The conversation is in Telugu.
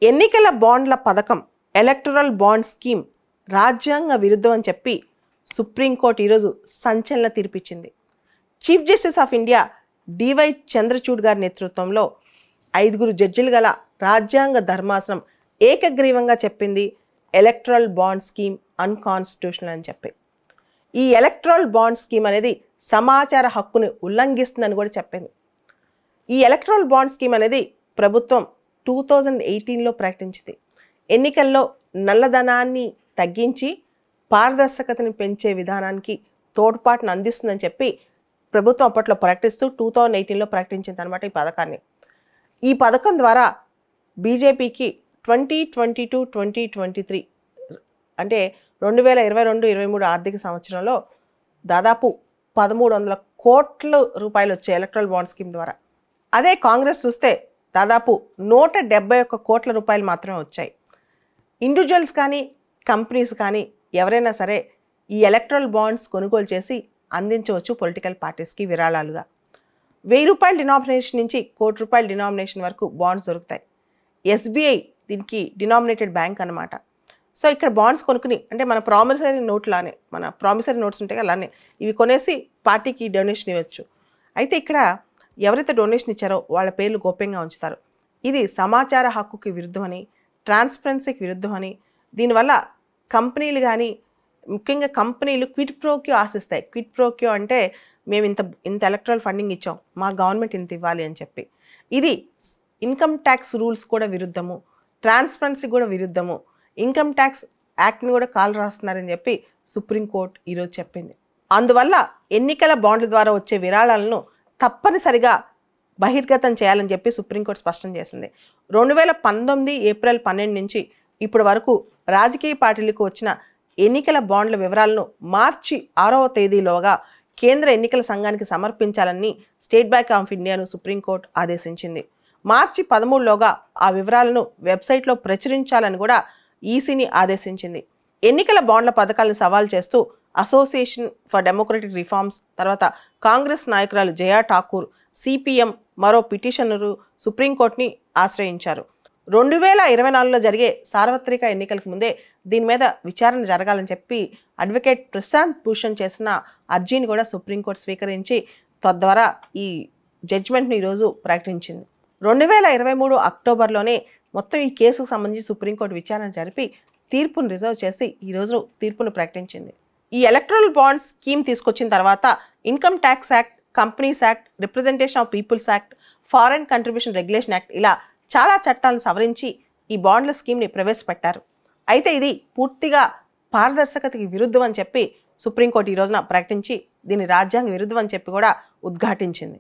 ఎన్నికల బాండ్ల పథకం ఎలక్టరల్ బాండ్ స్కీమ్ రాజ్యాంగ విరుద్ధం అని చెప్పి సుప్రీంకోర్టు ఈరోజు సంచలన తీర్పిచ్చింది. Chief justice of India DY Chandrachud గారి నేతృత్వంలో 5 జడ్జిలు గల రాజ్యాంగ ధర్మాసనం ఏకగ్రీవంగా చెప్పింది ఎలక్టరల్ బాండ్ స్కీమ్ అన్కాన్స్టిట్యూషనల్ అని చెప్పి. ఈ ఎలక్టరల్ బాండ్ స్కీమ్ అనేది సమాచార హక్కుని ఉల్లంఘిస్తుందని కూడా చెప్పింది. ఈ ఎలక్టరల్ బాండ్ స్కీమ్ అనేది ప్రభుత్వం 2018లో ప్రకటించింది. ఎన్నికల్లో నల్లధనాన్ని తగ్గించి పారదర్శకతని పెంచే విధానానికి తోడ్పాటును అందిస్తుందని చెప్పి ప్రభుత్వం అప్పట్లో ప్రకటిస్తూ 2018లో ప్రకటించింది అనమాట ఈ పథకాన్ని. ఈ పథకం ద్వారా బీజేపీకి 2022-2023 అంటే 2022-23 ఆర్థిక సంవత్సరంలో దాదాపు 1,300 కోట్ల రూపాయలు వచ్చాయి ఎలక్టరల్ బాండ్ స్కీమ్ ద్వారా. అదే కాంగ్రెస్ చూస్తే దాదాపు 171 కోట్ల రూపాయలు మాత్రమే వచ్చాయి. ఇండివిజువల్స్ కానీ కంపెనీస్ కానీ ఎవరైనా సరే ఈ ఎలక్టరల్ బాండ్స్ కొనుగోలు చేసి అందించవచ్చు పొలిటికల్ పార్టీస్కి విరాళాలుగా. 1000 రూపాయల డినామినేషన్ నుంచి ₹1 కోటి డినామినేషన్ వరకు బాండ్స్ దొరుకుతాయి. ఎస్బీఐ దీనికి డినామినేటెడ్ బ్యాంక్ అనమాట. సో ఇక్కడ బాండ్స్ కొనుక్కుని అంటే మన ప్రామిసరీ నోట్లానే మన ప్రామిసరీ నోట్స్ ఉంటాయి అలానే ఇవి కొనేసి పార్టీకి డొనేషన్ ఇవ్వచ్చు. అయితే ఇక్కడ ఎవరైతే డొనేషన్ ఇచ్చారో వాళ్ళ పేర్లు గోప్యంగా ఉంచుతారు. ఇది సమాచార హక్కుకి విరుద్ధమని, ట్రాన్స్పరెన్సీకి విరుద్ధమని, దీనివల్ల కంపెనీలు కానీ ముఖ్యంగా కంపెనీలు క్విడ్ ప్రోక్యో ఆశిస్తాయి. క్విడ్ ప్రోక్యో అంటే మేము ఇంత ఎలక్ట్రల్ ఫండింగ్ ఇచ్చాం, మా గవర్నమెంట్ ఇంత ఇవ్వాలి అని చెప్పి. ఇది ఇన్కమ్ ట్యాక్స్ రూల్స్ కూడా విరుద్ధము, ట్రాన్స్పరెన్సీ కూడా విరుద్ధము, ఇన్కమ్ ట్యాక్స్ యాక్ట్ని కూడా కాలు రాస్తున్నారని చెప్పి సుప్రీంకోర్టు ఈరోజు చెప్పింది. అందువల్ల ఎన్నికల బాండ్ల ద్వారా వచ్చే విరాళాలను తప్పనిసరిగా బహిర్గతం చేయాలని చెప్పి సుప్రీంకోర్టు స్పష్టం చేసింది. 2019 ఏప్రిల్ 12 నుంచి ఇప్పటి వరకు రాజకీయ పార్టీలకు వచ్చిన ఎన్నికల బాండ్ల వివరాలను మార్చి 6వ తేదీలోగా కేంద్ర ఎన్నికల సంఘానికి సమర్పించాలని స్టేట్ బ్యాంక్ ఆఫ్ ఇండియాను సుప్రీంకోర్టు ఆదేశించింది. మార్చి 13లోగా ఆ వివరాలను వెబ్సైట్లో ప్రచురించాలని కూడా ఈసీని ఆదేశించింది. ఎన్నికల బాండ్ల పథకాలను సవాల్ చేస్తూ అసోసియేషన్ ఫర్ డెమోక్రటిక్ రిఫార్మ్స్, తర్వాత కాంగ్రెస్ నాయకురాలు జయా ఠాకూర్, సిపిఎం మరో పిటిషనరు సుప్రీంకోర్టుని ఆశ్రయించారు. 2024లో జరిగే సార్వత్రిక ఎన్నికలకు ముందే దీని మీద విచారణ జరగాలని చెప్పి అడ్వకేట్ ప్రశాంత్ భూషణ్ చేసిన అర్జీని కూడా సుప్రీంకోర్టు స్వీకరించి తద్వారా ఈ జడ్జిమెంట్ను ఈరోజు ప్రకటించింది. 2023 అక్టోబర్లోనే మొత్తం ఈ కేసుకు సంబంధించి సుప్రీంకోర్టు విచారణ జరిపి తీర్పును రిజర్వ్ చేసి ఈరోజు తీర్పును ప్రకటించింది. ఈ ఎలక్టరల్ బాండ్ స్కీమ్ తీసుకొచ్చిన తర్వాత income tax act, companies act, representation of people's act, foreign contribution regulation act ఇలా చాలా చట్టాలను సవరించి ఈ బాండ్ల స్కీమ్ని ప్రవేశపెట్టారు. అయితే ఇది పూర్తిగా పారదర్శకతకి విరుద్ధం అని చెప్పి సుప్రీంకోర్టు ఈ రోజున ప్రకటించి దీన్ని రాజ్యాంగ విరుద్ధం అని చెప్పి కూడా ఉద్ఘాటించింది.